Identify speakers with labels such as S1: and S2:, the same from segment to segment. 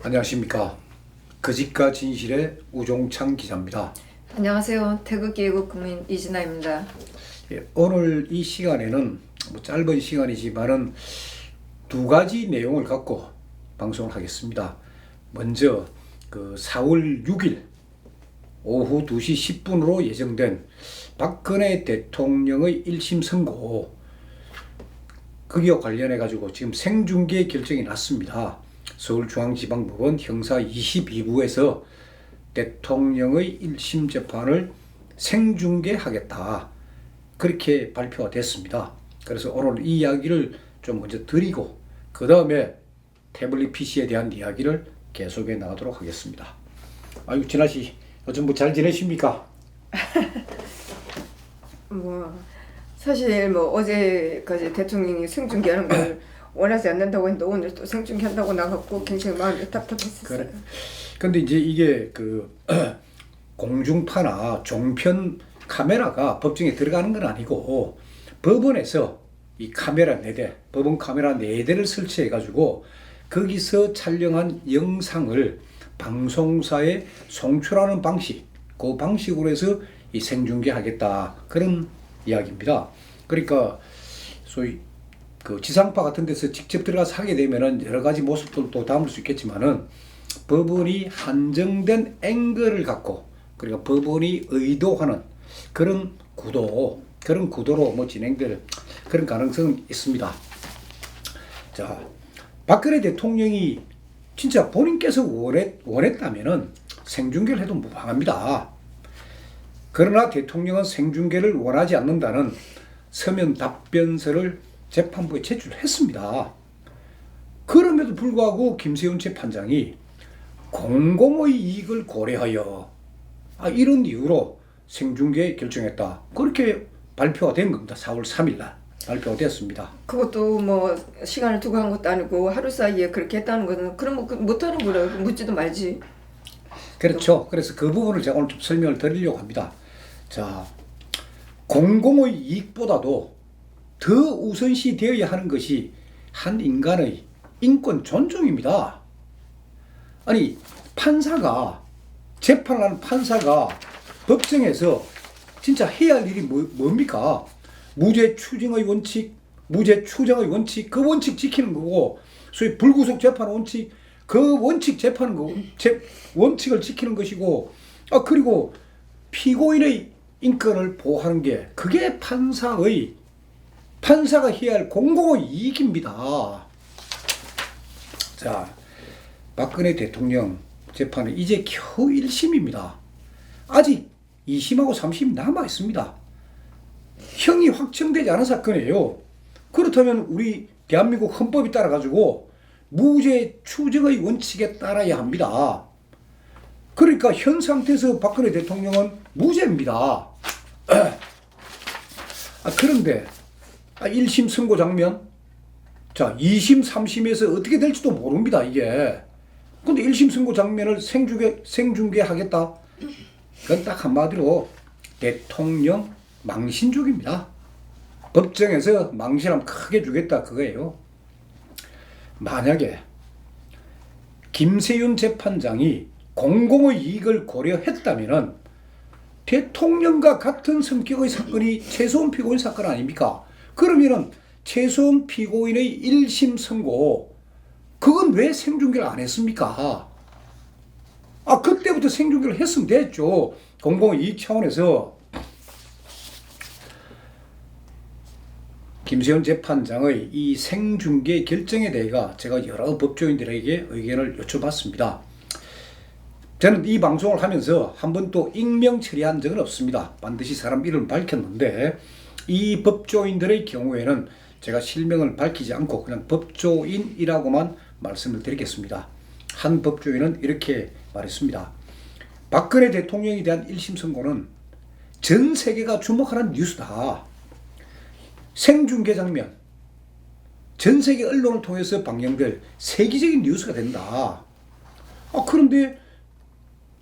S1: 안녕하십니까. 거짓과 진실의 우종창 기자입니다.
S2: 안녕하세요. 태극기애국 국민 이진아입니다.
S1: 오늘 이 시간에는 짧은 시간이지만은 두 가지 내용을 갖고 방송을 하겠습니다. 먼저 4월 6일 오후 2시 10분으로 예정된 박근혜 대통령의 1심 선고, 거기와 관련해 가지고 지금 생중계 결정이 났습니다. 서울중앙지방법원 형사 22부에서 대통령의 1심 재판을 생중계하겠다, 그렇게 발표가 됐습니다. 그래서 오늘 이 이야기를 좀 먼저 드리고 그 다음에 태블릿 PC에 대한 이야기를 계속해 나가도록 하겠습니다. 아이고, 진아씨 요즘 잘 지내십니까?
S2: 사실 어제까지 대통령이 생중계하는 걸 원하지 않는다고 했는데 오늘 또 생중계한다고 나갔고 굉장히 마음이 답답했었어요.
S1: 그래. 근데 이제 이게 공중파나 종편 카메라가 법정에 들어가는 건 아니고 법원에서 이 카메라 4대, 법원 카메라 4대를 설치해 가지고 거기서 촬영한 영상을 방송사에 송출하는 방식, 그 방식으로 해서 이 생중계하겠다, 그런 이야기입니다. 그러니까 소위 지상파 같은 데서 직접 들어가서 하게 되면은 여러 가지 모습들도 담을 수 있겠지만은 법원이 한정된 앵글을 갖고, 그러니까 법원이 의도하는 그런 구도로 진행될 그런 가능성은 있습니다. 자, 박근혜 대통령이 진짜 본인께서 원했다면은 생중계를 해도 무방합니다. 그러나 대통령은 생중계를 원하지 않는다는 서면 답변서를 재판부에 제출했습니다. 그럼에도 불구하고 김세윤 재판장이 공공의 이익을 고려하여 이런 이유로 생중계 결정했다, 그렇게 발표가 된 겁니다. 4월 3일 날 발표가 됐습니다.
S2: 그것도 시간을 두고 한 것도 아니고 하루 사이에 그렇게 했다는 거는 그럼 못하는 거라 묻지도 말지.
S1: 그렇죠. 그래서 그 부분을 제가 오늘 좀 설명을 드리려고 합니다. 자, 공공의 이익보다도 더 우선시 되어야 하는 것이 한 인간의 인권 존중입니다. 아니, 재판을 하는 판사가 법정에서 진짜 해야 할 일이 뭡니까? 무죄 추정의 원칙, 그 원칙 지키는 거고, 소위 불구속 재판 원칙, 그 원칙 원칙을 지키는 것이고, 그리고 피고인의 인권을 보호하는 게, 그게 판사가 해야 할 공공의 이익입니다. 자, 박근혜 대통령 재판은 이제 겨우 1심입니다. 아직 2심하고 3심이 남아 있습니다. 형이 확정되지 않은 사건이에요. 그렇다면 우리 대한민국 헌법이 따라 가지고 무죄 추정의 원칙에 따라야 합니다. 그러니까 현 상태에서 박근혜 대통령은 무죄입니다. 그런데 1심 선고 장면, 자, 2심, 3심에서 어떻게 될지도 모릅니다, 이게. 근데 1심 선고 장면을 생중계하겠다? 그건 딱 한마디로 대통령 망신족입니다. 법정에서 망신하면 크게 주겠다, 그거예요. 만약에 김세윤 재판장이 공공의 이익을 고려했다면은 대통령과 같은 성격의 사건이 최소한 피고인 사건 아닙니까? 그러면은 최소한 피고인의 1심 선고, 그건 왜 생중계를 안 했습니까? 그때부터 생중계를 했으면 됐죠. 공공의 이익 차원에서. 김세윤 재판장의 이 생중계 결정에 대해 제가 여러 법조인들에게 의견을 여쭤봤습니다. 저는 이 방송을 하면서 한 번도 익명 처리한 적은 없습니다. 반드시 사람 이름을 밝혔는데, 이 법조인들의 경우에는 제가 실명을 밝히지 않고 그냥 법조인이라고만 말씀을 드리겠습니다. 한 법조인은 이렇게 말했습니다. 박근혜 대통령에 대한 1심 선고는 전 세계가 주목하는 뉴스다. 생중계 장면, 전 세계 언론을 통해서 방영될 세계적인 뉴스가 된다. 그런데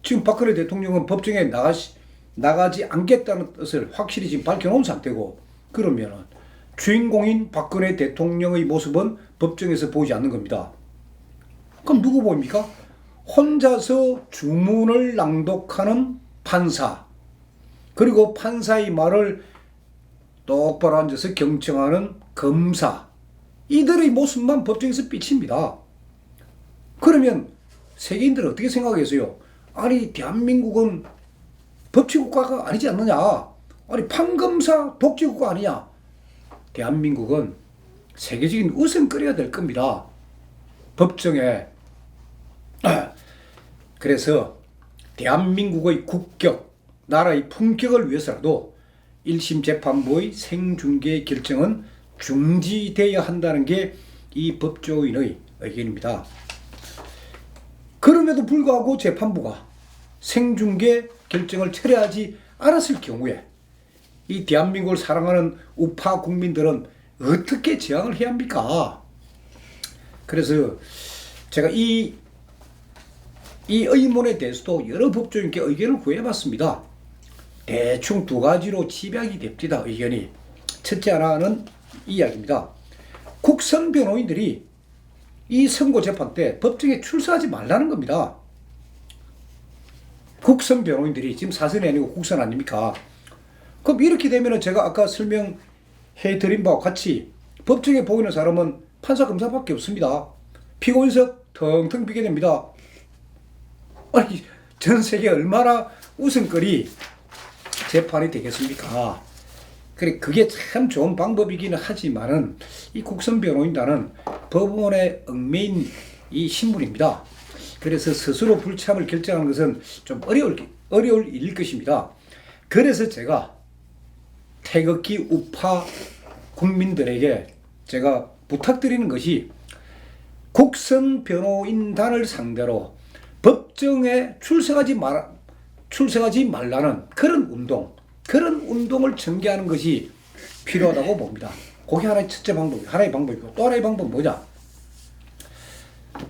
S1: 지금 박근혜 대통령은 법정에 나가지 않겠다는 뜻을 확실히 지금 밝혀놓은 상태고, 그러면 주인공인 박근혜 대통령의 모습은 법정에서 보이지 않는 겁니다. 그럼 누구 보입니까? 혼자서 주문을 낭독하는 판사, 그리고 판사의 말을 똑바로 앉아서 경청하는 검사, 이들의 모습만 법정에서 비칩니다. 그러면 세계인들은 어떻게 생각하겠어요? 아니 대한민국은 법치국가가 아니지 않느냐? 아니 판검사 독재국가 아니냐? 대한민국은 세계적인 우선거리가 될 겁니다. 법정에. 그래서 대한민국의 국격, 나라의 품격을 위해서라도 1심 재판부의 생중계 결정은 중지되어야 한다는 게 이 법조인의 의견입니다. 그럼에도 불구하고 재판부가 생중계 결정을 철회하지 않았을 경우에 이 대한민국을 사랑하는 우파 국민들은 어떻게 저항을 해야 합니까? 그래서 제가 이 의문에 대해서도 여러 법조인께 의견을 구해봤습니다. 대충 두 가지로 집약이 됩니다. 의견이. 첫째 하나는 이 이야기입니다. 국선 변호인들이 이 선고 재판 때 법정에 출석하지 말라는 겁니다. 국선 변호인들이 지금 사선이 아니고 국선 아닙니까? 그럼 이렇게 되면 제가 아까 설명해 드린 바와 같이 법정에 보이는 사람은 판사 검사밖에 없습니다. 피고인석 텅텅 비게 됩니다. 아니 전 세계 얼마나 웃음거리 재판이 되겠습니까? 그게 참 좋은 방법이기는 하지만은 이 국선 변호인단은 법원에 얽매인 이 신분입니다. 그래서 스스로 불참을 결정하는 것은 좀 어려울 일일 것입니다. 그래서 제가 태극기 우파 국민들에게 제가 부탁드리는 것이 국선 변호인단을 상대로 법정에 출석하지 말라는 그런 운동을 전개하는 것이 필요하다고 봅니다. 그게 하나의 첫째 방법, 하나의 방법이고 또 하나의 방법은 뭐냐?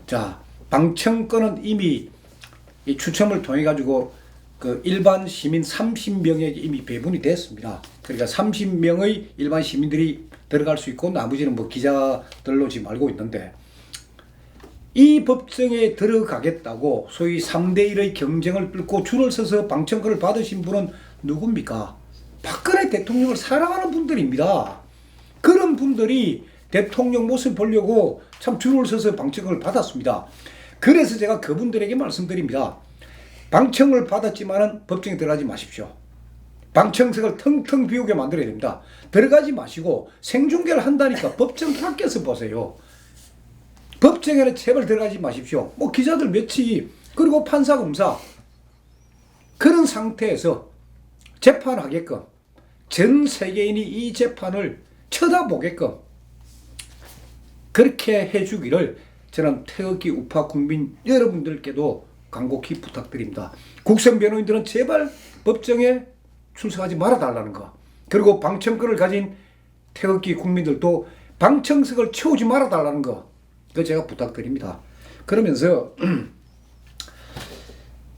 S1: 자, 방청권은 이미 이 추첨을 통해 가지고 그 일반 시민 30명에게 이미 배분이 됐습니다. 그러니까 30명의 일반 시민들이 들어갈 수 있고 나머지는 뭐 기자들로 지금 알고 있는데, 이 법정에 들어가겠다고 소위 3대1의 경쟁을 뚫고 줄을 서서 방청권을 받으신 분은 누굽니까? 박근혜 대통령을 사랑하는 분들입니다. 그런 분들이 대통령 모습 보려고 참 줄을 서서 방청권을 받았습니다. 그래서 제가 그분들에게 말씀드립니다. 방청을 받았지만은 법정에 들어가지 마십시오. 방청석을 텅텅 비우게 만들어야 됩니다. 들어가지 마시고 생중계를 한다니까 법정 밖에서 보세요. 법정에는 제발 들어가지 마십시오. 뭐 기자들 몇이, 그리고 판사 검사, 그런 상태에서 재판하게끔 전 세계인이 이 재판을 쳐다보게끔 그렇게 해주기를 저는 태극기 우파 국민 여러분들께도 간곡히 부탁드립니다. 국선 변호인들은 제발 법정에 출석하지 말아달라는 거, 그리고 방청권을 가진 태극기 국민들도 방청석을 채우지 말아달라는 거, 그거 제가 부탁드립니다. 그러면서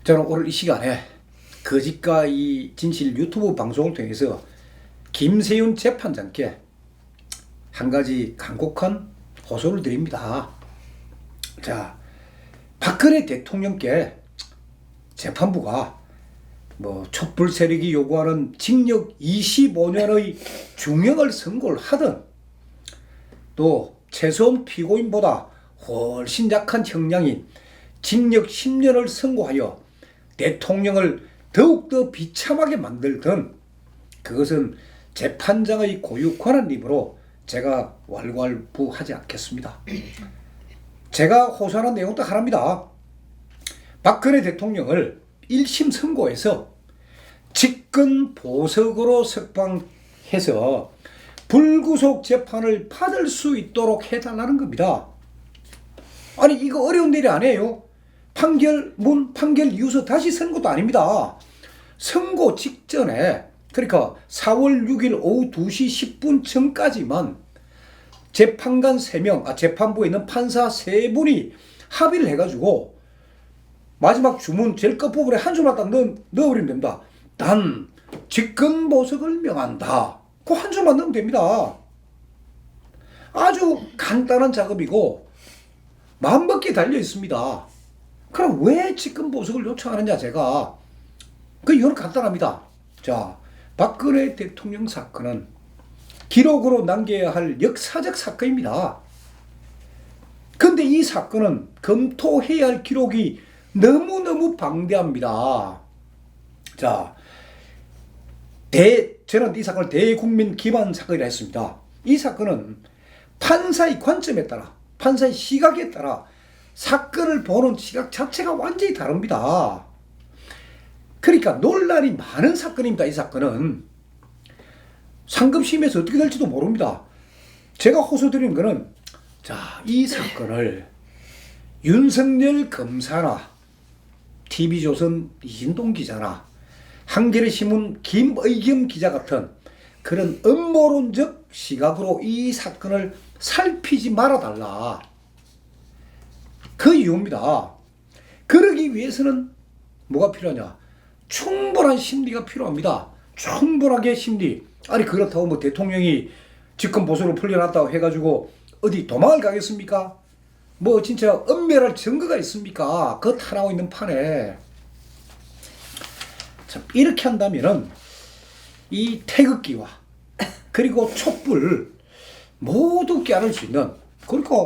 S1: 저는 오늘 이 시간에 거짓과 이 진실 유튜브 방송을 통해서 김세윤 재판장께 한 가지 간곡한 호소를 드립니다. 자, 박근혜 대통령께 재판부가 뭐 촛불 세력이 요구하는 징역 25년의 중형을 선고를 하든, 또 최소한 피고인보다 훨씬 약한 형량인 징역 10년을 선고하여 대통령을 더욱더 비참하게 만들든, 그것은 재판장의 고유 권한이므로 제가 왈가왈부하지 않겠습니다. 제가 호소하는 내용 딱 하나입니다. 박근혜 대통령을 1심 선고해서 직권 보석으로 석방해서 불구속 재판을 받을 수 있도록 해달라는 겁니다. 아니 이거 어려운 일이 아니에요. 판결문, 판결 이유서 다시 쓰는 것도 아닙니다. 선고 직전에, 그러니까 4월 6일 오후 2시 10분 전까지만 재판관 3명, 재판부에 있는 판사 3분이 합의를 해가지고 마지막 주문 제일 끝부분에 한 줄만 딱 넣어버리면 됩니다. 단 직권보석을 명한다. 그 한 줄만 넣으면 됩니다. 아주 간단한 작업이고 마음먹기에 달려 있습니다. 그럼 왜 직권 보석을 요청하느냐 제가 그 이유는 간단합니다. 자, 박근혜 대통령 사건은 기록으로 남겨야 할 역사적 사건입니다. 근데 이 사건은 검토해야 할 기록이 너무너무 방대합니다. 자, 저는 이 사건을 대국민 기반 사건이라 했습니다. 이 사건은 판사의 관점에 따라, 판사의 시각에 따라 사건을 보는 시각 자체가 완전히 다릅니다. 그러니까 논란이 많은 사건입니다. 이 사건은 상급심에서 어떻게 될지도 모릅니다. 제가 호소드리는 거는 자, 이 사건을 윤석열 검사나 TV조선 이진동 기자나 한겨레신문 김의겸 기자 같은 그런 음모론적 시각으로 이 사건을 살피지 말아달라. 그 이유입니다. 그러기 위해서는 뭐가 필요하냐? 충분한 심리가 필요합니다. 충분하게 심리. 아니 그렇다고 뭐 대통령이 직권 보석으로 풀려났다고 해가지고 어디 도망을 가겠습니까? 뭐 진짜 은멸할 증거가 있습니까? 그거 다 나오고 있는 판에. 참 이렇게 한다면은 이 태극기와 그리고 촛불 모두 깨안을 수 있는, 그러니까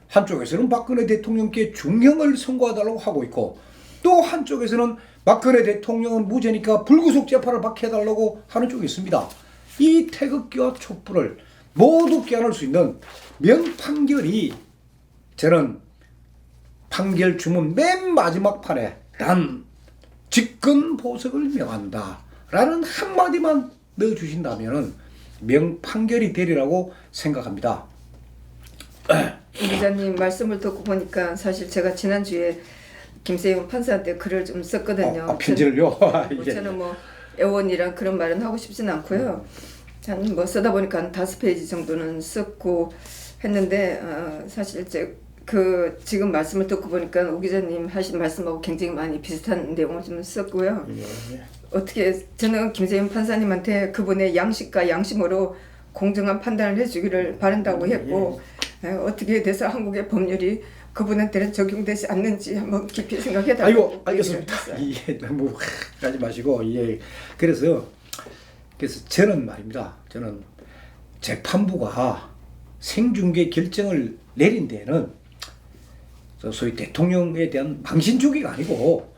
S1: 한쪽에서는 박근혜 대통령께 중형을 선고하달라고 하고 있고 또 한쪽에서는 박근혜 대통령은 무죄니까 불구속 재판을 받게 해달라고 하는 쪽이 있습니다. 이 태극기와 촛불을 모두 깨안을 수 있는 명판결이 저는 판결 주문 맨 마지막 판에 단 직권 보석을 명한다 라는 한마디만 넣어주신다면 명판결이 되리라고 생각합니다.
S2: 이 기자님 말씀을 듣고 보니까 사실 제가 지난주에 김세윤 판사한테 글을 좀 썼거든요.
S1: 편지를요?
S2: 저는 뭐 애원이랑 그런 말은 하고 싶지는 않고요. 저는 뭐 쓰다 보니까 한 5페이지 정도는 썼고 했는데 사실 지금 말씀을 듣고 보니까 오 기자님 하신 말씀하고 굉장히 많이 비슷한 내용을 좀 썼고요. 어떻게 저는 김세윤 판사님한테 그분의 양식과 양심으로 공정한 판단을 해주기를 바란다고 했고 어떻게 돼서 한국의 법률이 그분한테는 적용되지 않는지 한번 깊이 생각해달라고.
S1: 아이고 알겠습니다. 예, 너무 하지 마시고 예. 그래서 저는 말입니다. 저는 재판부가 생중계 결정을 내린 데는 소위 대통령에 대한 망신주기가 아니고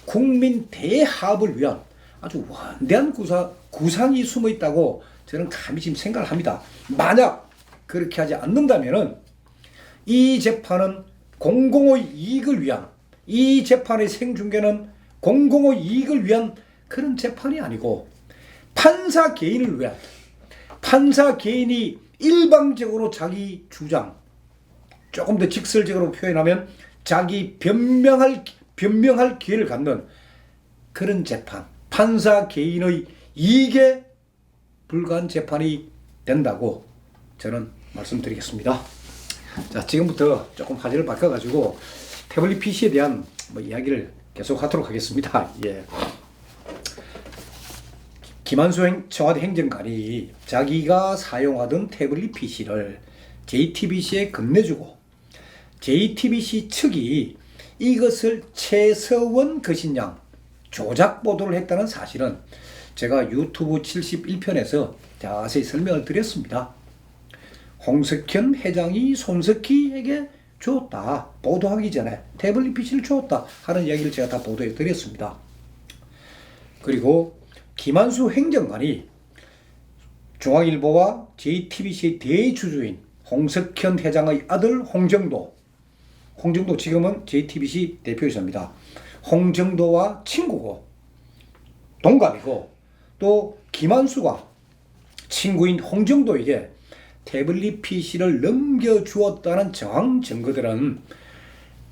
S1: 국민 대합을 위한 아주 원대한 구상이 숨어 있다고 저는 감히 지금 생각을 합니다. 만약 그렇게 하지 않는다면은 이 재판은 공공의 이익을 위한, 이 재판의 생중계는 공공의 이익을 위한 그런 재판이 아니고 판사 개인을 위한, 판사 개인이 일방적으로 자기 주장, 조금 더 직설적으로 표현하면 자기 변명할 기회를 갖는 그런 재판, 판사 개인의 이익에 불과한 재판이 된다고 저는 말씀드리겠습니다. 자, 지금부터 조금 화제를 바꿔가지고 태블릿 PC에 대한 이야기를 계속 하도록 하겠습니다. 예. 김한수 청와대 행정관이 자기가 사용하던 태블릿 PC를 JTBC에 건네주고 JTBC 측이 이것을 최서원 거신양 조작 보도를 했다는 사실은 제가 유튜브 71편에서 자세히 설명을 드렸습니다. 홍석현 회장이 손석희에게 주었다. 보도하기 전에 태블릿 PC를 주었다 하는 이야기를 제가 다 보도해 드렸습니다. 그리고 김한수 행정관이 중앙일보와 JTBC의 대주주인 홍석현 회장의 아들 홍정도 지금은 JTBC 대표이사입니다. 홍정도와 친구고 동갑이고 또 김한수가 친구인 홍정도에게 태블릿 PC를 넘겨주었다는 정황 증거들은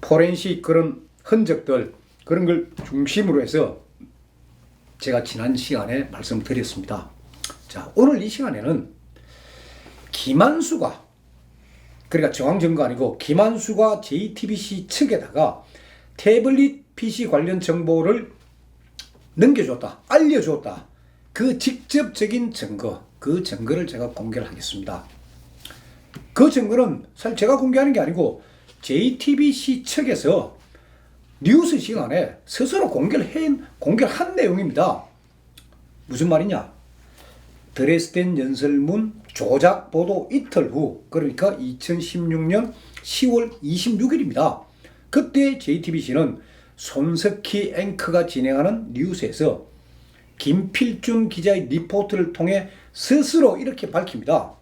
S1: 포렌식 그런 흔적들 그런 걸 중심으로 해서 제가 지난 시간에 말씀드렸습니다. 자, 오늘 이 시간에는 김한수가, 그러니까 정황 증거 아니고 김한수가 JTBC 측에다가 태블릿 PC 관련 정보를 넘겨줬다, 알려줬다. 그 직접적인 증거, 그 증거를 제가 공개를 하겠습니다. 그 증거는 사실 제가 공개하는 게 아니고 JTBC 측에서 뉴스 시간에 스스로 공개한 내용입니다. 무슨 말이냐? 드레스덴 연설문 조작 보도 이틀 후, 그러니까 2016년 10월 26일입니다. 그때 JTBC는 손석희 앵커가 진행하는 뉴스에서 김필준 기자의 리포트를 통해 스스로 이렇게 밝힙니다.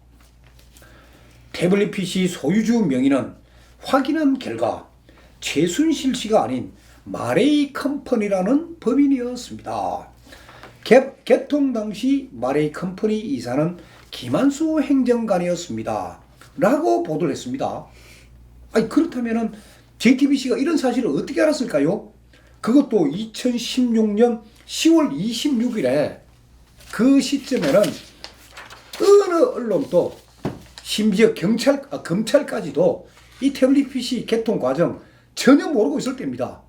S1: 태블릿 PC 소유주 명의는 확인한 결과 최순실 씨가 아닌 마레이 컴퍼니라는 법인이었습니다. 개통 당시 마레이 컴퍼니 이사는 김한수 행정관이었습니다. 라고 보도를 했습니다. 아니, 그렇다면은 JTBC가 이런 사실을 어떻게 알았을까요? 그것도 2016년 10월 26일에 그 시점에는 어느 언론도 심지어 검찰까지도 이 태블릿 PC 개통 과정 전혀 모르고 있을 때입니다.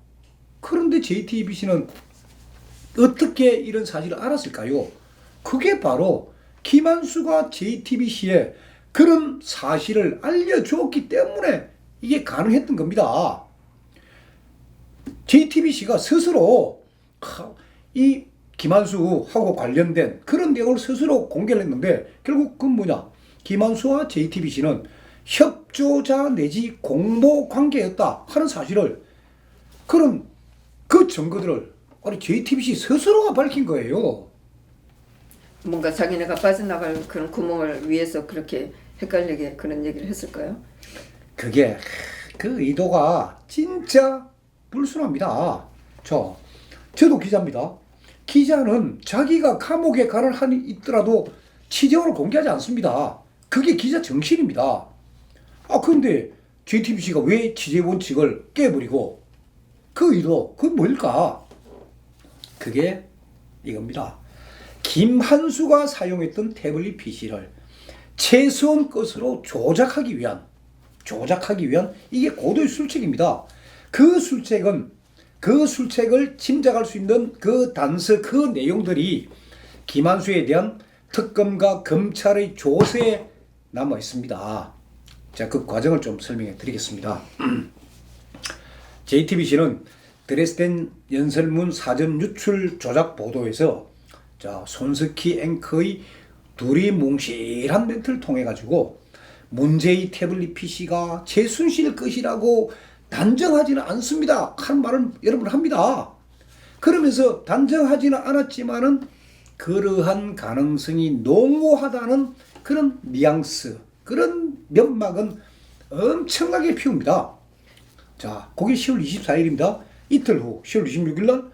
S1: 그런데 JTBC는 어떻게 이런 사실을 알았을까요? 그게 바로 김한수가 JTBC에 그런 사실을 알려주었기 때문에 이게 가능했던 겁니다. JTBC가 스스로 이 김한수하고 관련된 그런 내용을 스스로 공개를 했는데 결국 그건 뭐냐? 김한수와 JTBC는 협조자 내지 공모 관계였다 하는 사실을, 그런 그 증거들을 아니 JTBC 스스로가 밝힌 거예요.
S2: 뭔가 자기네가 빠져나갈 그런 구멍을 위해서 그렇게 헷갈리게 그런 얘기를 했을까요?
S1: 그게 그 의도가 진짜 불순합니다. 저도 기자입니다. 기자는 자기가 감옥에 가는 한이 있더라도 취재원을 공개하지 않습니다. 그게 기자 정신입니다. 그런데 JTBC가 왜 취재 원칙을 깨버리고 그 의도, 그건 뭘까? 그게 이겁니다. 김한수가 사용했던 태블릿 PC를 최소한 것으로 조작하기 위한 이게 고도의 술책입니다. 그 술책을 짐작할 수 있는 그 단서, 그 내용들이 김한수에 대한 특검과 검찰의 조사에 남아 있습니다. 자, 그 과정을 좀 설명해 드리겠습니다. JTBC는 드레스덴 연설문 사전 유출 조작 보도에서 손석희 앵커의 두리뭉실한 멘트를 통해 가지고 문제의 태블릿 PC가 최순실 것이라고 단정하지는 않습니다 하는 말을 여러분 합니다. 그러면서 단정하지는 않았지만은 그러한 가능성이 농후하다는 그런 뉘앙스, 그런 면막은 엄청나게 피웁니다. 자, 그게 10월 24일입니다. 이틀 후 10월 26일 날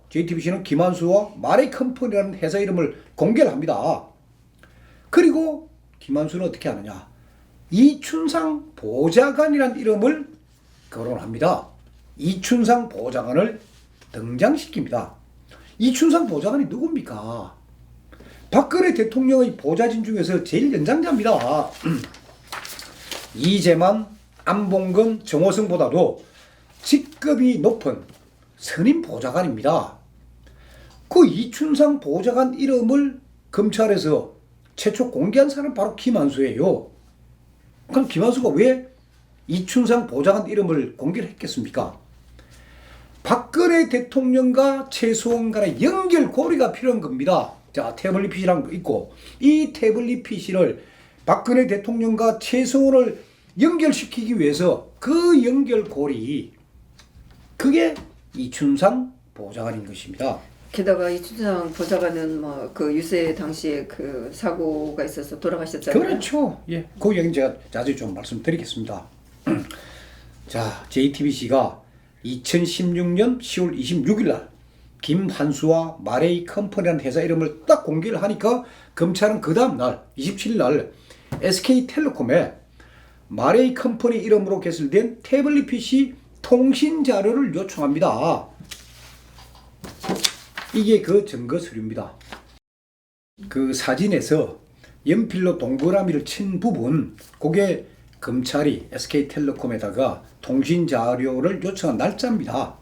S1: JTBC는 김한수와 마레이 컴퍼니라는 회사 이름을 공개를 합니다. 그리고 김한수는 어떻게 하느냐? 이춘상 보좌관이라는 이름을 거론을 합니다. 이춘상 보좌관을 등장시킵니다. 이춘상 보좌관이 누굽니까? 박근혜 대통령의 보좌진 중에서 제일 연장자입니다. 이재만, 안봉근, 정호성보다도 직급이 높은 선임 보좌관입니다. 그 이춘상 보좌관 이름을 검찰에서 최초 공개한 사람은 바로 김한수예요. 그럼 김한수가 왜 이춘상 보좌관 이름을 공개를 했겠습니까? 박근혜 대통령과 최수원 간의 연결고리가 필요한 겁니다. 자, 태블릿 PC라는 거 있고, 이 태블릿 PC를 박근혜 대통령과 최수원을 연결시키기 위해서 그 연결고리, 그게 이춘상 보좌관인 것입니다.
S2: 게다가 이춘상 보좌관은 뭐 그 유세 당시에 그 사고가 있어서 돌아가셨잖아요.
S1: 그렇죠. 예, 그 얘기는 제가 자세히 좀 말씀드리겠습니다. 자, JTBC가 2016년 10월 26일 날 김한수와 마레이 컴퍼니라는 회사 이름을 딱 공개를 하니까 검찰은 그 다음 날 27일 날 SK텔레콤에 마레이 컴퍼니 이름으로 개설된 태블릿 PC 통신 자료를 요청합니다. 이게 그 증거 서류입니다. 그 사진에서 연필로 동그라미를 친 부분, 그게 검찰이 SK텔레콤에다가 통신 자료를 요청한 날짜입니다.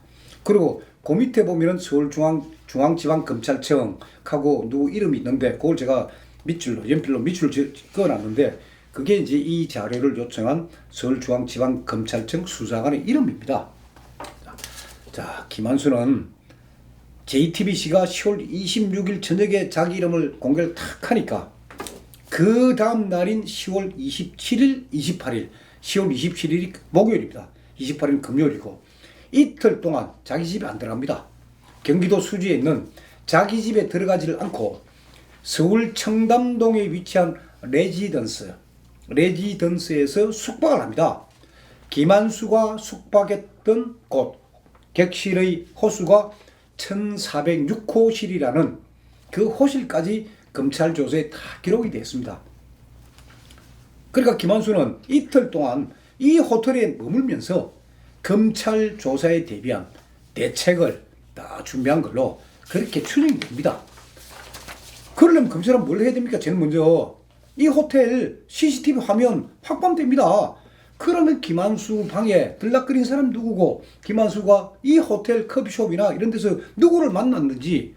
S1: 그리고 그 밑에 보면은 서울중앙지방검찰청하고 누구 이름이 있는데 그걸 제가 연필로 밑줄을 그어놨는데 그게 이제 이 자료를 요청한 서울중앙지방검찰청 수사관의 이름입니다. 자, 김한수는 JTBC가 10월 26일 저녁에 자기 이름을 공개를 탁 하니까 그 다음 날인 10월 27일, 28일, 10월 27일이 목요일입니다. 28일은 금요일이고 이틀 동안 자기 집에 안 들어갑니다. 경기도 수지에 있는 자기 집에 들어가지를 않고 서울 청담동에 위치한 레지던스에서 숙박을 합니다. 김한수가 숙박했던 곳 객실의 호수가 1406호실이라는 그 호실까지 검찰 조사에 다 기록이 되어 있습니다. 그러니까 김한수는 이틀 동안 이 호텔에 머물면서 검찰 조사에 대비한 대책을 다 준비한 걸로 그렇게 추정이 됩니다. 그러려면 검찰은 뭘 해야 됩니까? 제일 먼저 이 호텔 CCTV 화면 확보됩니다. 그러면 김한수 방에 들락거린 사람 누구고 김한수가 이 호텔 커피숍이나 이런 데서 누구를 만났는지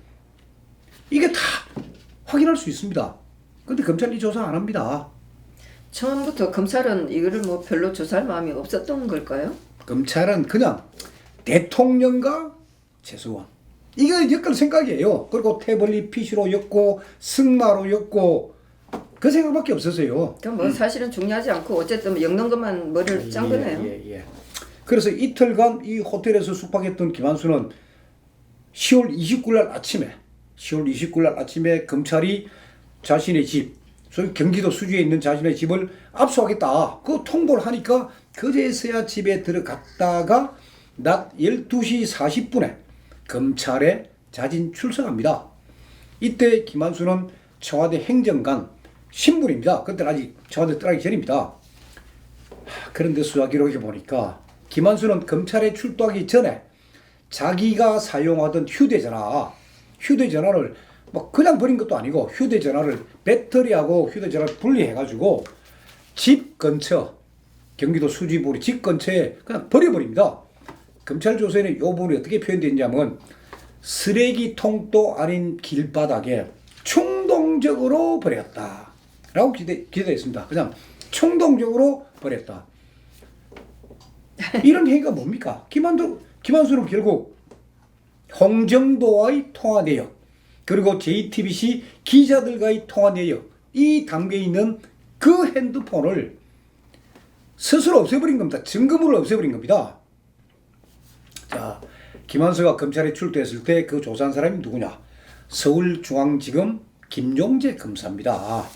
S1: 이게 다 확인할 수 있습니다. 근데 검찰이 조사 안 합니다.
S2: 처음부터 검찰은 이거를 뭐 별로 조사할 마음이 없었던 걸까요?
S1: 검찰은 그냥 대통령과 최수원 이거 엮을 생각이에요. 그리고 태블릿 PC로 엮고 승마로 엮고 그 생각밖에 없었어요.
S2: 그러니까 뭐 사실은 중요하지 않고 어쨌든 엮는 것만 머리를 짠 거네요.
S1: 예. 그래서 이틀간 이 호텔에서 숙박했던 김한수는 10월 29일 날 아침에 검찰이 자신의 집, 소위 경기도 수지에 있는 자신의 집을 압수하겠다. 그 통보를 하니까 그제서야 집에 들어갔다가 낮 12시 40분에 검찰에 자진 출석합니다. 이때 김한수는 청와대 행정관 신분입니다. 그때는 아직 청와대 떠나기 전입니다. 그런데 수사 기록에 보니까 김한수는 검찰에 출두하기 전에 자기가 사용하던 휴대전화를 뭐 그냥 버린 것도 아니고 휴대전화를 배터리하고 휴대전화를 분리해가지고 집 근처 경기도 수지부리 집 근처에 그냥 버려버립니다. 검찰 조사에는 이 부분이 어떻게 표현되냐면 쓰레기통도 아닌 길바닥에 충동적으로 버렸다 라고 기재되어 있습니다. 그냥 충동적으로 버렸다. 이런 행위가 뭡니까? 김한수는 결국 홍정도와의 통화 내역 그리고 JTBC 기자들과의 통화 내역 이 담겨 있는 그 핸드폰을 스스로 없애버린 겁니다. 증거물을 없애버린 겁니다. 자, 김한수가 검찰에 출두했을 때 그 조사한 사람이 누구냐? 서울중앙지검 김용재 검사입니다.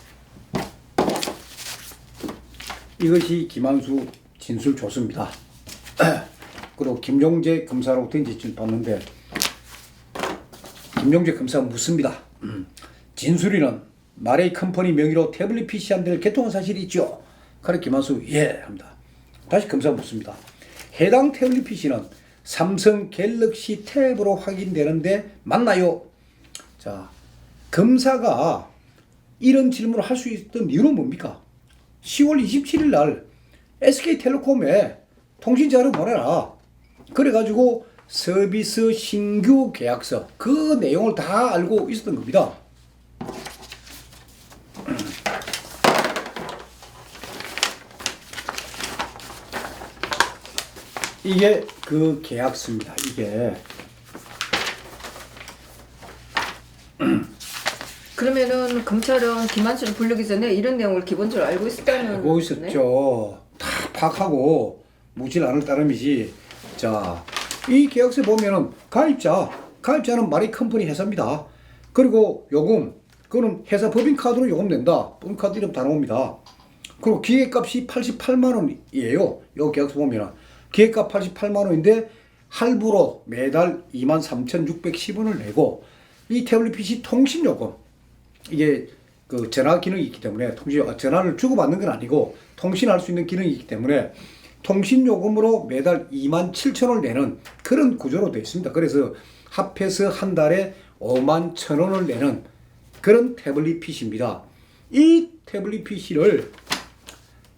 S1: 이것이 김한수 진술 조서입니다. 그리고 김용재 검사로부터 이제 봤는데 김용재 검사가 묻습니다. 진술이는 마레이 컴퍼니 명의로 태블릿 PC 한 대를 개통한 사실이 있죠? 그래 김한수 예 합니다. 다시 검사 묻습니다. 해당 태블릿 PC는 삼성 갤럭시 탭으로 확인되는데 맞나요? 자, 검사가 이런 질문을 할 수 있던 이유는 뭡니까? 10월 27일 날 SK텔레콤에 통신자료 보내라. 그래가지고 서비스 신규 계약서 그 내용을 다 알고 있었던 겁니다. 이게 그 계약서입니다. 이게
S2: 그러면은 검찰은 김한수를 부르기 전에 이런 내용을 기본적으로 알고 있었다는
S1: 알고 있었죠. 다 파악하고 묻질 않을 따름이지. 자, 이 계약서에 보면은 가입자는 마레이 컴퍼니 회사입니다. 그리고 요금, 그거는 회사 법인카드로 요금 낸다. 법인카드 이름 다 나옵니다. 그리고 기획값이 88만 원이에요. 요 계약서 보면은 기획값 88만 원인데 할부로 매달 23,610원을 내고 이 태블릿 PC 통신 요금 이게 그 전화 기능이 있기 때문에 전화를 주고받는 건 아니고 통신할 수 있는 기능이 있기 때문에 통신 요금으로 매달 27,000원을 내는 그런 구조로 되어 있습니다. 그래서 합해서 한 달에 51,000원을 내는 그런 태블릿 PC입니다. 이 태블릿 PC를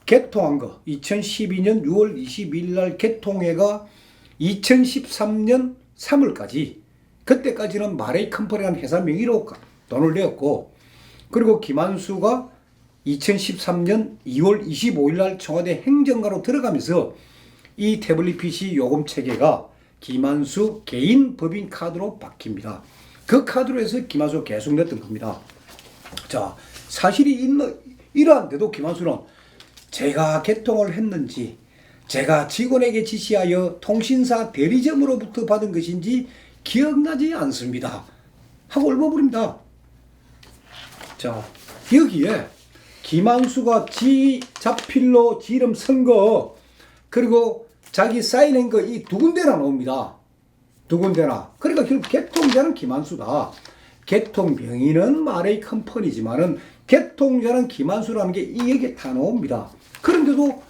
S1: 개통한 거 2012년 6월 22일 날 개통해가 2013년 3월까지 그때까지는 마레이 컴퍼니라는 회사 명의로 돈을 내었고 그리고 김한수가 2013년 2월 25일 날 청와대 행정가로 들어가면서 이 태블릿 PC 요금 체계가 김한수 개인 법인 카드로 바뀝니다. 그 카드로 해서 김한수가 계속 냈던 겁니다. 자, 사실이 이러한데도 김한수는 제가 개통을 했는지, 제가 직원에게 지시하여 통신사 대리점으로부터 받은 것인지 기억나지 않습니다 하고 얼버무립니다. 자, 여기에 김한수가 지 자필로 지 이름 쓴 거, 그리고 자기 사인한 거 이 두 군데나 나옵니다. 두 군데나. 그러니까 결국 개통자는 김한수다. 개통 명의는 마레이 컴퍼니지만은 개통자는 김한수라는 게 이 얘기에 다 나옵니다. 그런데도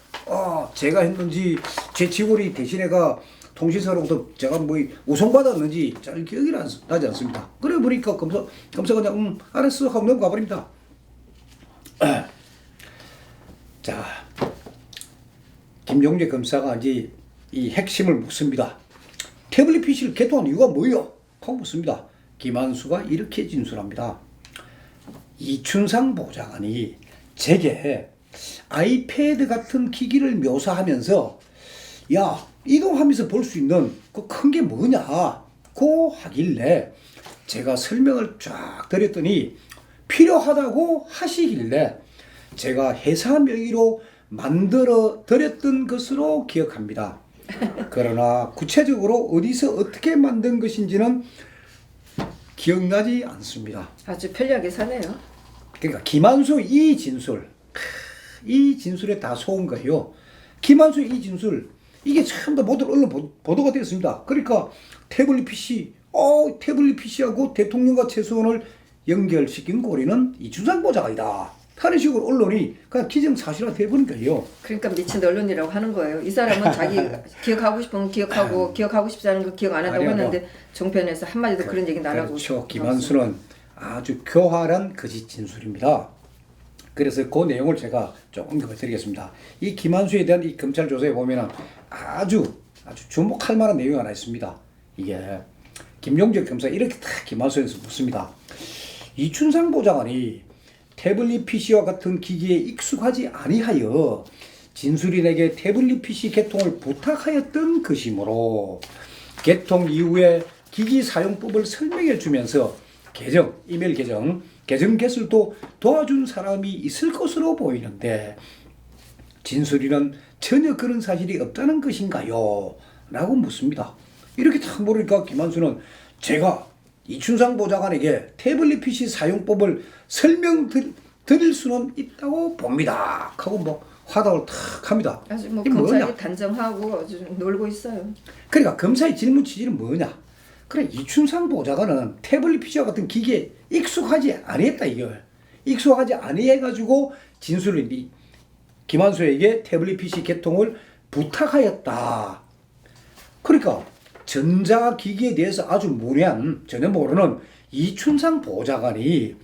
S1: 제가 했는지 제 직원이 대신에가 통신사로부터 제가 뭐 우송받았는지 잘 기억이 나지 않습니다. 그래 보니까 검사가 그냥 알았어 하고 넘어가 버립니다. 자, 김종재 검사가 이제 이 핵심을 묻습니다. 태블릿 PC를 개통한 이유가 뭐예요? 하고 묻습니다. 김한수가 이렇게 진술합니다. 이춘상 보좌관이 제게 아이패드 같은 기기를 묘사하면서 야, 이동하면서 볼 수 있는 그 큰 게 뭐냐고 하길래 제가 설명을 쫙 드렸더니 필요하다고 하시길래 제가 회사 명의로 만들어 드렸던 것으로 기억합니다. 그러나 구체적으로 어디서 어떻게 만든 것인지는 기억나지 않습니다.
S2: 아주 편리하게 사네요.
S1: 그러니까 김한수 이 진술에 다 속은 거예요. 김한수 이 진술 이게 참 더 모든 언론 보도가 되었습니다. 그러니까 태블릿 PC하고 대통령과 최수원을 연결시킨 고리는 이춘상 보좌관이다 하는 식으로 언론이 그냥 기정사실화 돼버린 거예요.
S2: 그러니까 미친 언론이라고 하는 거예요. 이 사람은 자기 기억하고 싶으면 기억하고 기억하고 싶지 않은 거 기억 안 한다고 했는데 종편에서 한마디도 그런 얘기는 안 하고.
S1: 그렇죠. 김한수는 아주 교활한 거짓 진술입니다. 그래서 그 내용을 제가 좀 언급해 드리겠습니다. 이 김한수에 대한 이 검찰 조사에 보면은 아주 주목할 만한 내용이 하나 있습니다. 이게 김용재 검사 이렇게 딱 김한수에서 묻습니다. 이춘상 보좌관이 태블릿 PC와 같은 기기에 익숙하지 아니하여 진술인에게 태블릿 PC 개통을 부탁하였던 것이므로 개통 이후에 기기 사용법을 설명해 주면서 이메일 계정 개설도 도와준 사람이 있을 것으로 보이는데 진술인은 전혀 그런 사실이 없다는 것인가요? 라고 묻습니다. 이렇게 딱 물으니까 김한수는 제가 이춘상 보좌관에게 태블릿 PC 사용법을 설명드릴 수는 있다고 봅니다. 하고 뭐 화답을 탁 합니다.
S2: 아주 뭐 검찰이 단정하고 아주 놀고 있어요.
S1: 그러니까 검사의 질문 취지는 뭐냐? 그래, 이춘상 보좌관은 태블릿 PC와 같은 기기에 익숙하지 아니했다 이걸. 익숙하지 아니해가지고 진술인이 김한수에게 태블릿 PC 개통을 부탁하였다. 그러니까 전자기기에 대해서 아주 문외한 전혀 모르는 이춘상 보좌관이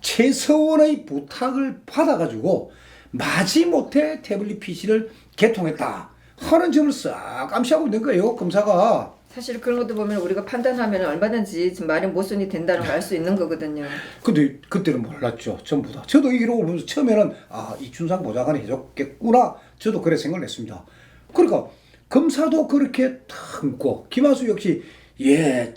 S1: 최서원의 부탁을 받아가지고 마지못해 태블릿 PC를 개통했다 하는 점을 싹 암시하고 있는 거예요, 검사가.
S2: 사실 그런 것도 보면 우리가 판단하면 얼마든지 말이 모순이 된다는 걸 알 수 있는 거거든요.
S1: 근데 그때는 몰랐죠, 전부 다. 저도 이 기록을 보면서 처음에는 이춘상 보좌관이 해줬겠구나, 저도 그래 생각을 했습니다. 그러니까 검사도 그렇게 탁 묻고 김한수 역시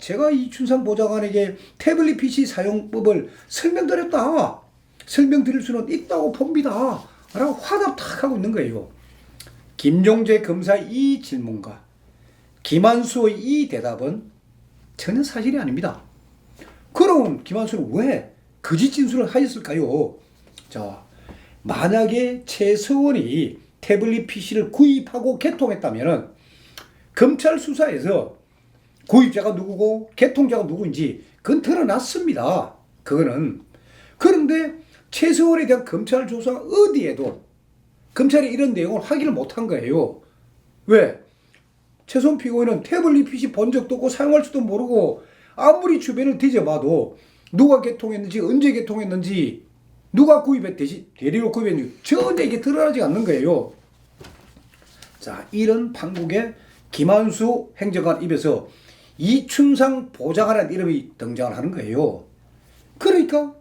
S1: 제가 이춘상 보좌관에게 태블릿 PC 사용법을 설명드릴 수는 있다고 봅니다 라고 화답 탁 하고 있는 거예요. 김종재 검사의 이 질문과 김한수의 이 대답은 전혀 사실이 아닙니다. 그럼 김한수는 왜 거짓 진술을 하였을까요? 자, 만약에 최서원이 태블릿 PC를 구입하고 개통했다면 검찰 수사에서 구입자가 누구고 개통자가 누구인지 그건 드러났습니다. 그거는. 그런데 최서원에 대한 검찰 조사 어디에도 검찰이 이런 내용을 확인을 못한 거예요. 왜? 최소원 피고인은 태블릿 PC 본 적도 없고 사용할 줄도 모르고 아무리 주변을 뒤져봐도 누가 개통했는지 언제 개통했는지 누가 구입했듯이 대리로 구입했는지 전혀 이게 드러나지 않는 거예요. 자, 이런 판국에 김한수 행정관 입에서 이춘상 보좌관이라는 이름이 등장을 하는 거예요. 그러니까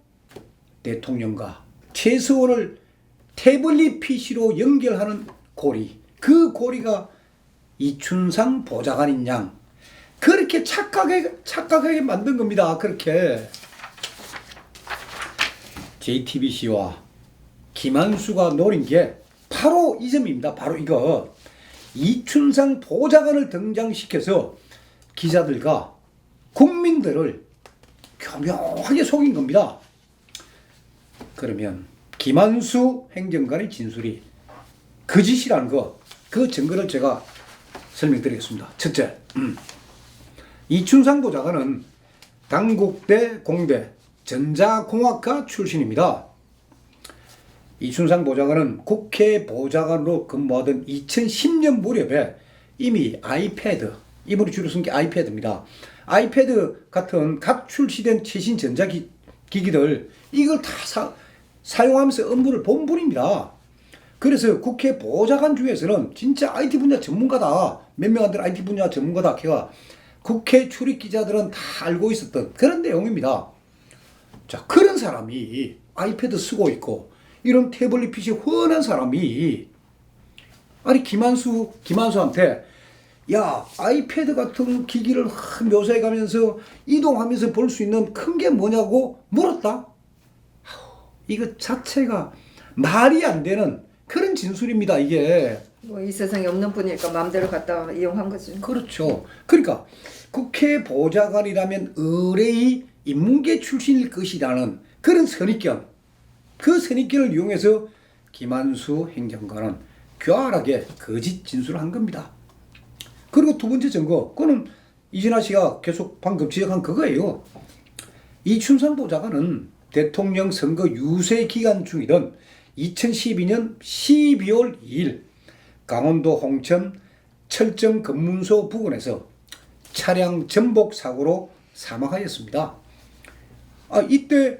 S1: 대통령과 최서원을 태블릿 PC로 연결하는 고리, 그 고리가 이춘상 보좌관인 양 그렇게 착각하게 만든 겁니다. 그렇게 JTBC와 김한수가 노린 게 바로 이 점입니다. 바로 이거. 이춘상 보좌관을 등장시켜서 기자들과 국민들을 교묘하게 속인 겁니다. 그러면 김한수 행정관의 진술이 거짓이라는 거, 그 증거를 제가 설명드리겠습니다. 첫째, 이춘상 보좌관은 당국대 공대 전자공학과 출신입니다. 이춘상 보좌관은 국회 보좌관으로 근무하던 2010년 무렵에 이미 아이패드, 이분이 주로 쓴 게 아이패드입니다. 아이패드 같은 갓 출시된 최신 전자기기들 이걸 다 사용하면서 업무를 본 분입니다. 그래서 국회 보좌관 중에서는 진짜 IT 분야 전문가다. 몇 명 안 되는 IT 분야 전문가다. 걔가 국회 출입 기자들은 다 알고 있었던 그런 내용입니다. 자, 그런 사람이 아이패드 쓰고 있고 이런 태블릿 PC 훤한 사람이 아니 김한수한테 야 아이패드 같은 기기를 묘사해 가면서 이동하면서 볼 수 있는 큰 게 뭐냐고 물었다. 이거 자체가 말이 안 되는 그런 진술입니다. 이게.
S2: 뭐 이 세상에 없는 분이니까 마음대로 갖다 이용한 거지.
S1: 그렇죠. 그러니까 국회 보좌관이라면 의뢰의 인문계 출신일 것이라는 그런 선입견, 그 선입견을 이용해서 김한수 행정관은 교활하게 거짓 진술을 한 겁니다. 그리고 두 번째 증거, 그거는 이진아 씨가 계속 방금 지적한 그거예요. 이춘상 보좌관은 대통령 선거 유세 기간 중이던 2012년 12월 2일 강원도 홍천 철정 검문소 부근에서 차량 전복 사고로 사망하였습니다. 이때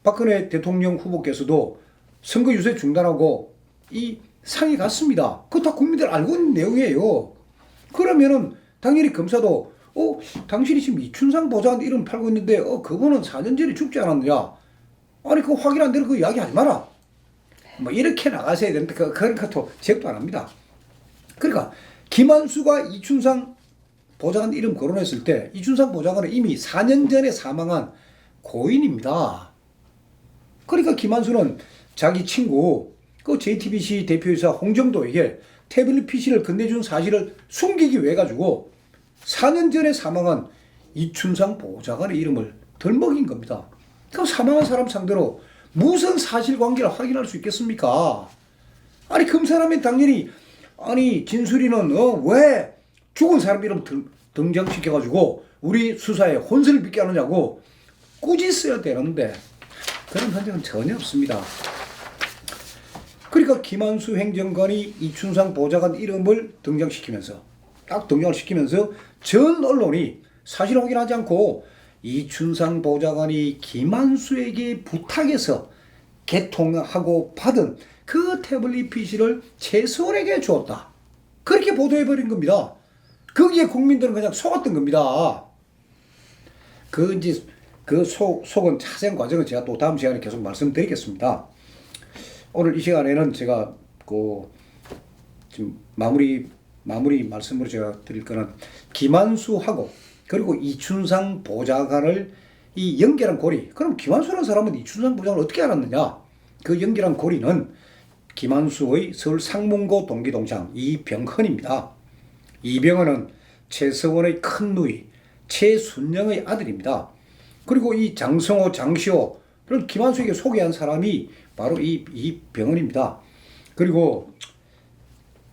S1: 박근혜 대통령 후보께서도 선거 유세 중단하고 이 상이 갔습니다. 그거 다 국민들 알고 있는 내용이에요. 그러면은 당연히 검사도 당신이 지금 이춘상 보좌관 이름 팔고 있는데 그거는 4년 전에 죽지 않았느냐? 아니 그거 확인 안 되는 그 이야기 하지 마라. 뭐 이렇게 나가셔야 되는데 그러니까 또 제압도 안 합니다. 그러니까 김한수가 이춘상 보좌관 이름 거론했을 때 이춘상 보좌관은 이미 4년 전에 사망한 고인입니다. 그러니까 김한수는 자기 친구 그 JTBC 대표이사 홍정도에게 태블릿 PC를 건네준 사실을 숨기기 위해 가지고 4년 전에 사망한 이춘상 보좌관의 이름을 덜먹인 겁니다. 그럼 사망한 사람 상대로 무슨 사실관계를 확인할 수 있겠습니까? 아니 검사라면 당연히 아니 진술이는 왜 죽은 사람 이름 등장시켜가지고 우리 수사에 혼선을 빚게 하느냐고 꾸짖어야 되는데 그런 흔적은 전혀 없습니다. 그러니까 김한수 행정관이 이춘상 보좌관 이름을 등장시키면서 딱 등장을 시키면서 전 언론이 사실 확인하지 않고 이춘상 보좌관이 김한수에게 부탁해서 개통하고 받은 그 태블릿 PC를 최수원에게 주었다. 그렇게 보도해버린 겁니다. 거기에 국민들은 그냥 속았던 겁니다. 그 속은 자세한 과정은 제가 또 다음 시간에 계속 말씀드리겠습니다. 오늘 이 시간에는 제가 지금 마무리 말씀으로 제가 드릴 거는 김한수하고 그리고 이춘상 보좌관을 이 연결한 고리. 그럼 김한수라는 사람은 이춘상 보좌관을 어떻게 알았느냐? 그 연결한 고리는 김한수의 서울 상문고 동기 동창 이병헌입니다. 이병헌은 최서원의 큰 누이 최순영의 아들입니다. 그리고 이 장성호, 장시호를 김한수에게 소개한 사람이 바로 이 이병헌입니다. 그리고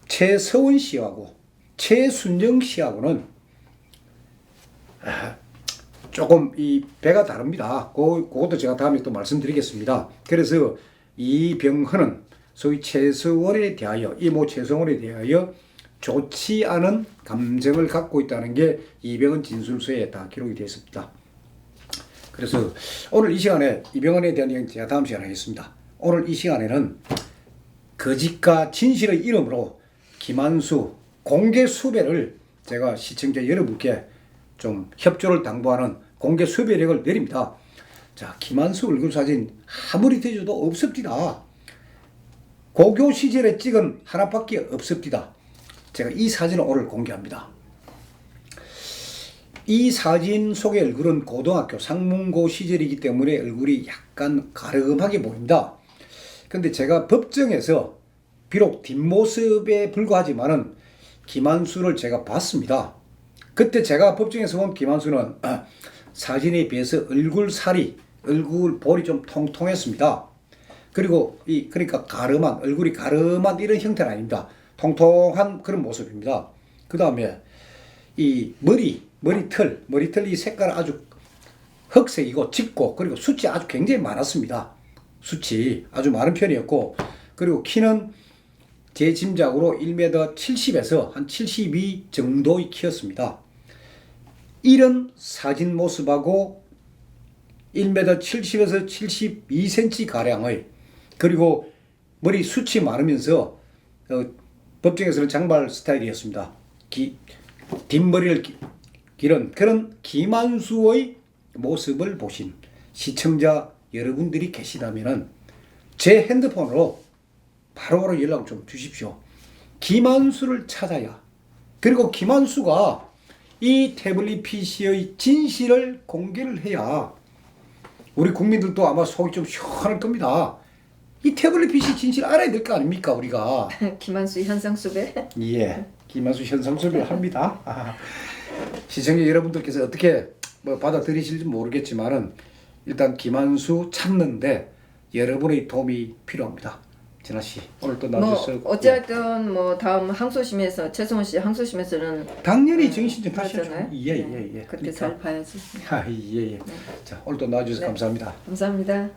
S1: 최서원 씨하고 최순영 씨하고는 조금 이 배가 다릅니다. 그것도 제가 다음에 또 말씀드리겠습니다. 그래서 이병헌은 소위 최서원에 대하여 이모 최서원에 대하여 좋지 않은 감정을 갖고 있다는 게 이병헌 진술서에 다 기록이 되어 있습니다. 그래서 오늘 이 시간에 이병헌에 대한 이야기 제가 다음 시간에 하겠습니다. 오늘 이 시간에는 거짓과 진실의 이름으로 김한수 공개 수배를 제가 시청자 여러분께 좀 협조를 당부하는 공개 수배령을 내립니다. 자, 김한수 얼굴 사진 아무리 뒤져도 없습니다. 고교 시절에 찍은 하나밖에 없습니다. 제가 이 사진을 오늘 공개합니다. 이 사진 속의 얼굴은 고등학교 상문고 시절이기 때문에 얼굴이 약간 가름하게 보입니다. 근데 제가 법정에서 비록 뒷모습에 불과하지만은 김한수를 제가 봤습니다. 그때 제가 법정에서 본 김한수는 사진에 비해서 얼굴 볼이 좀 통통했습니다. 그리고 그러니까 얼굴이 가름한 이런 형태는 아닙니다. 통통한 그런 모습입니다. 그 다음에 이 머리털 이 색깔 아주 흑색이고 짙고 그리고 숱이 아주 굉장히 많았습니다. 숱이 아주 많은 편이었고 그리고 키는 제 짐작으로 1m 70에서 한 72 정도의 키였습니다. 이런 사진 모습하고 1m 70에서 72cm 가량의 그리고 머리 숱이 많으면서 법정에서는 장발 스타일이었습니다. 뒷머리를 기른 그런 김한수의 모습을 보신 시청자 여러분들이 계시다면 제 핸드폰으로 바로바로 연락 좀 주십시오. 김한수를 찾아야 그리고 김한수가 이 태블릿 PC의 진실을 공개를 해야 우리 국민들도 아마 속이 좀 시원할 겁니다. 이 태블릿 PC 진실 알아야 될 거 아닙니까 우리가.
S2: 김한수 현상수배.
S1: 예, 김한수 현상수배 합니다. 시청자 여러분들께서 어떻게 받아들이실지 모르겠지만은 일단 김한수 찾는데 여러분의 도움이 필요합니다. 진아 씨 오늘 또 나와주셔서
S2: 어쨌든 다음 항소심에서 최성훈 씨 항소심에서는
S1: 당연히 정신좀
S2: 하잖아요.
S1: 하시죠. 예.
S2: 그때 잘 봐야지.
S1: 예. 자 오늘 또 나와주셔서 감사합니다.
S2: 감사합니다.